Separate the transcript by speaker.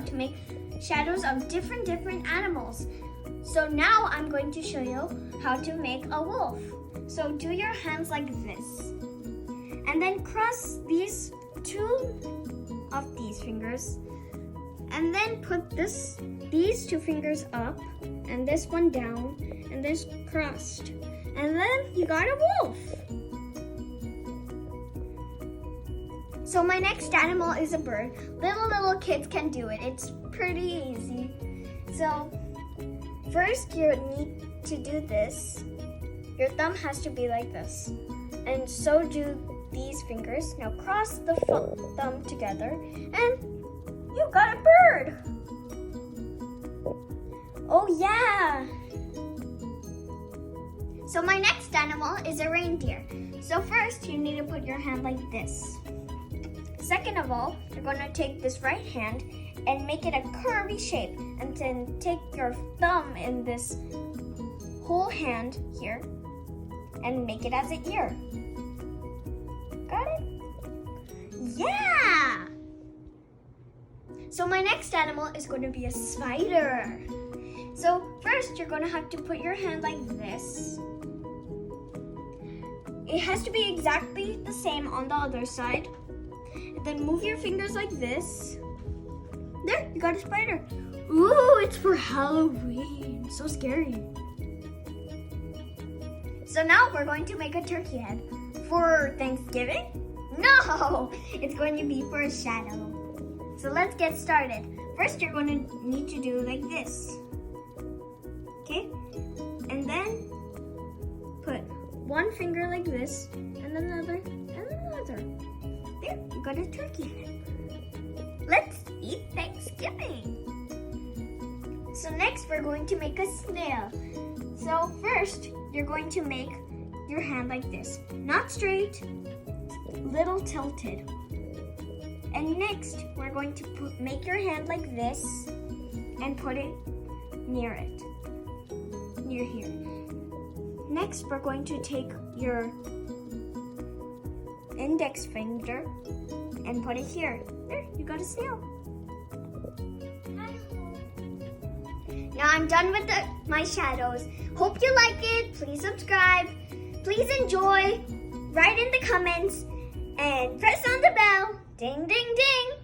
Speaker 1: to make shadows of different animals. So now I'm going to show you how to make a wolf. So do your hands like this. And then cross these two of these fingers. And then put these two fingers up and this one down and this crossed. And then you got a wolf. So my next animal is a bird. Little kids can do it. It's pretty easy. So first you need to do this. Your thumb has to be like this. And so do these fingers. Now cross the thumb together and you got a bird. Oh yeah. So my next animal is a reindeer. So first you need to put your hand like this. Second of all, you're going to take this right hand and make it a curvy shape. And then take your thumb in this whole hand here and make it as an ear. Got it? Yeah! So my next animal is going to be a spider. So first, you're going to have to put your hand like this. It has to be exactly the same on the other side. And then move your fingers like this. There, you got a spider. Ooh, it's for Halloween. So scary. So now we're going to make a turkey head. For Thanksgiving? No, it's going to be for a shadow. So let's get started. First, you're going to need to do like this. Okay? And then put one finger like this, and another, and another. There, you got a turkey head. Let's eat Thanksgiving. So next, we're going to make a snail. So first, you're going to make your hand like this. Not straight, little tilted. And next, we're going to make your hand like this and put it near here. Next, we're going to take your index finger and put it here. There, you got a snail. Now I'm done with my shadows. Hope you like it. Please subscribe. Please enjoy. Write in the comments and press on the bell. Ding, ding, ding.